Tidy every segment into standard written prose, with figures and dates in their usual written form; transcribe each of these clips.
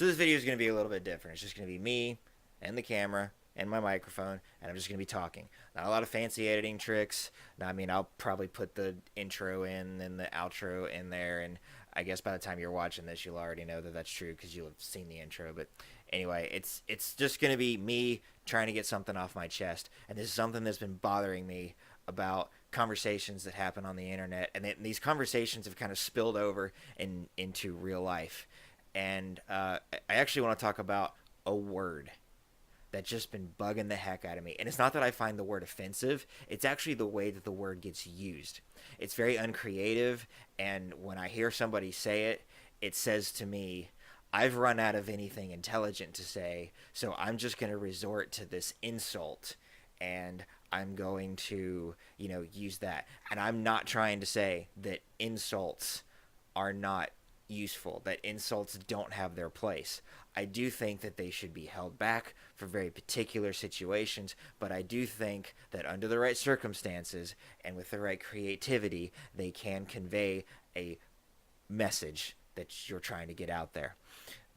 So this video is going to be a little bit different. It's just going to be me and the camera and my microphone, and I'm just going to be talking. Not a lot of fancy editing tricks. Now, I mean, I'll probably put the intro in and the outro in there, and I guess by the time you're watching this, you'll already know that that's true because you'll have seen the intro. But anyway, it's just going to be me trying to get something off my chest, and this is something that's been bothering me about conversations that happen on the internet, and these conversations have kind of spilled over into real life. And I actually want to talk about a word that's just been bugging the heck out of me. And it's not that I find the word offensive, it's actually the way that the word gets used. It's very uncreative, and when I hear somebody say it, it says to me, I've run out of anything intelligent to say, so I'm just going to resort to this insult, and I'm going to, use that. And I'm not trying to say that insults are not useful, that insults don't have their place. I do think that they should be held back for very particular situations, but I do think that under the right circumstances and with the right creativity, they can convey a message that you're trying to get out there.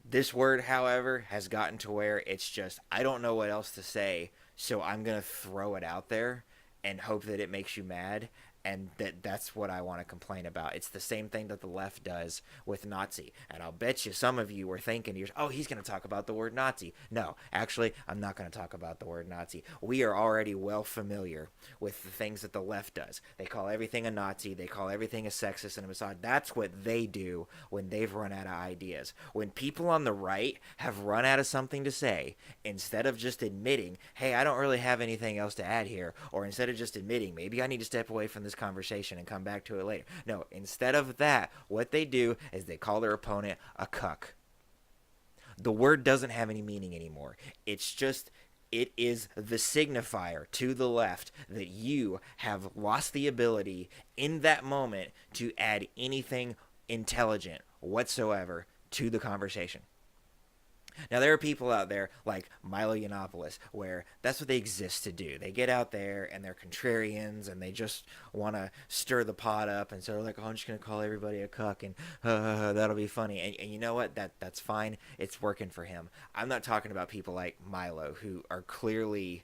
This word, however, has gotten to where it's just, I don't know what else to say, so I'm going to throw it out there and hope that it makes you mad. And that's what I want to complain about. It's the same thing that the left does with Nazi. And I'll bet you some of you were thinking, oh, he's going to talk about the word Nazi. No, actually, I'm not going to talk about the word Nazi. We are already well familiar with the things that the left does. They call everything a Nazi. They call everything a sexist and a misogynist. That's what they do when they've run out of ideas. When people on the right have run out of something to say, instead of just admitting, hey, I don't really have anything else to add here, or instead of just admitting, maybe I need to step away from this conversation and come back to it later. No, instead of that, what they do is they call their opponent a cuck. The word doesn't have any meaning anymore. It's just, it is the signifier to the left that you have lost the ability in that moment to add anything intelligent whatsoever to the conversation. Now, there are people out there like Milo Yiannopoulos where that's what they exist to do. They get out there and they're contrarians and they just want to stir the pot up. And so they're like, oh, I'm just going to call everybody a cuck and that'll be funny. And you know what? That's fine. It's working for him. I'm not talking about people like Milo who are clearly,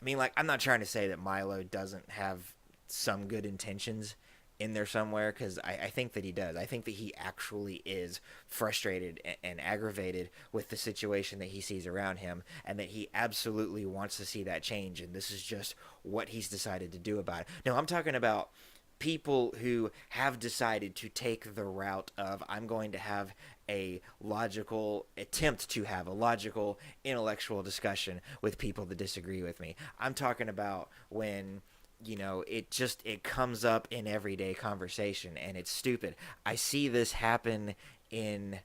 I'm not trying to say that Milo doesn't have some good intentions in there somewhere, because I think that he does. I think that he actually is frustrated and aggravated with the situation that he sees around him, and that he absolutely wants to see that change, and this is just what he's decided to do about it. No, I'm talking about people who have decided to take the route of, I'm going to have a logical attempt to have a logical intellectual discussion with people that disagree with me. I'm talking about when it comes up in everyday conversation, and it's stupid. I see this happen in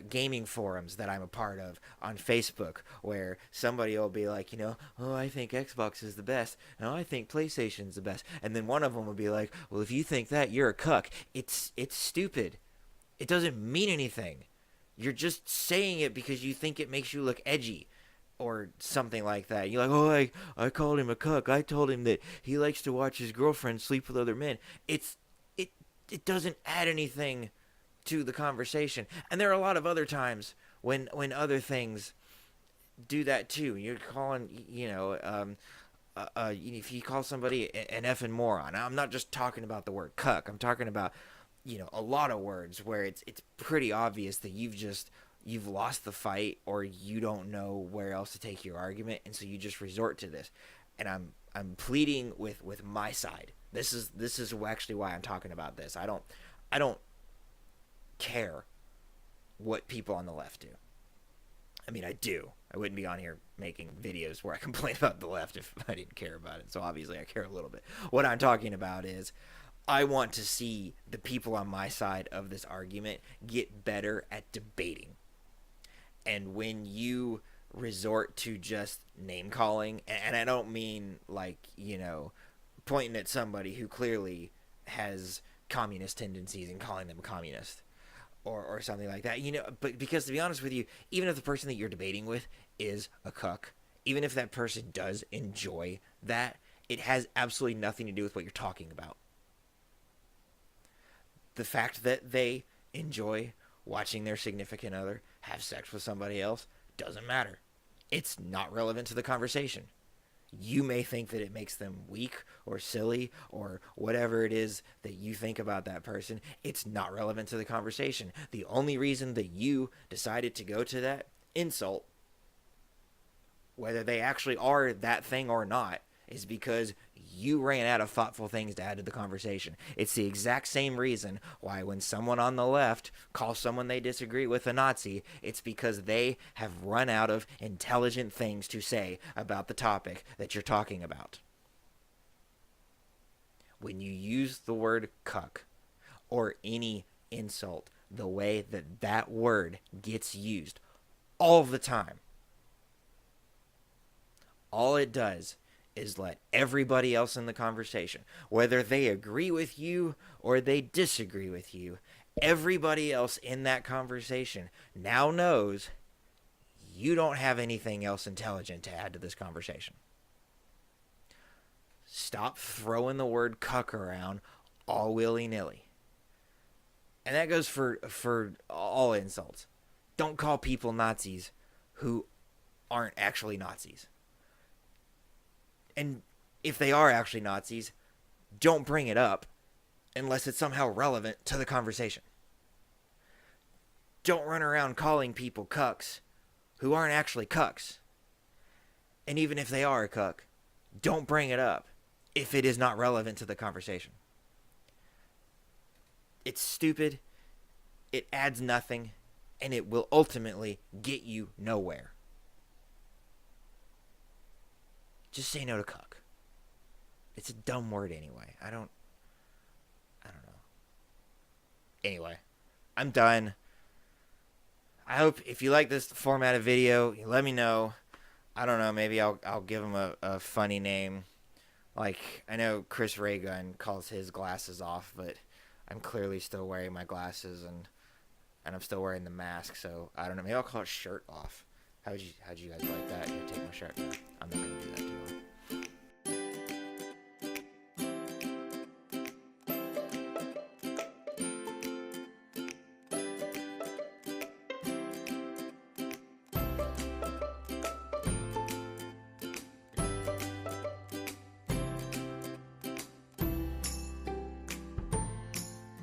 gaming forums that I'm a part of on Facebook, where somebody will be like, oh, I think Xbox is the best, and I think PlayStation's the best, and then one of them will be like, well, if you think that, you're a cuck. It's stupid. It doesn't mean anything. You're just saying it because you think it makes you look edgy or something like that. You're like, oh, I called him a cuck. I told him that he likes to watch his girlfriend sleep with other men. It doesn't add anything to the conversation. And there are a lot of other times when other things do that too. You're calling, if you call somebody an effing moron. I'm not just talking about the word cuck. I'm talking about, a lot of words where it's pretty obvious that you've lost the fight, or you don't know where else to take your argument, and so you just resort to this. And I'm pleading with my side. This is actually why I'm talking about this. I don't care what people on the left do. I do. I wouldn't be on here making videos where I complain about the left if I didn't care about it. So obviously I care a little bit. What I'm talking about is, I want to see the people on my side of this argument get better at debating. And when you resort to just name calling, and I don't mean like, pointing at somebody who clearly has communist tendencies and calling them a communist or something like that, but because to be honest with you, even if the person that you're debating with is a cuck, even if that person does enjoy that, it has absolutely nothing to do with what you're talking about. The fact that they enjoy watching their significant other have sex with somebody else doesn't matter. It's not relevant to the conversation. You may think that it makes them weak or silly or whatever it is that you think about that person. It's not relevant to the conversation. The only reason that you decided to go to that insult, whether they actually are that thing or not, is because you ran out of thoughtful things to add to the conversation. It's the exact same reason why when someone on the left calls someone they disagree with a Nazi, it's because they have run out of intelligent things to say about the topic that you're talking about. When you use the word cuck or any insult the way that that word gets used all the time, all it does is let everybody else in the conversation, whether they agree with you or they disagree with you, everybody else in that conversation now knows you don't have anything else intelligent to add to this conversation. Stop throwing the word cuck around all willy-nilly. And that goes for all insults. Don't call people Nazis who aren't actually Nazis. And if they are actually Nazis, don't bring it up unless it's somehow relevant to the conversation. Don't run around calling people cucks who aren't actually cucks. And even if they are a cuck, don't bring it up if it is not relevant to the conversation. It's stupid, it adds nothing, and it will ultimately get you nowhere. Just say no to cuck. It's a dumb word anyway. I don't know. Anyway, I'm done. I hope if you like this format of video, you let me know. I don't know, maybe I'll give him a funny name. Like, I know Chris Ray Gun calls his glasses off, but I'm clearly still wearing my glasses and I'm still wearing the mask, so I don't know. Maybe I'll call it shirt off. How'd you guys like that? Here, take my shirt. I'm not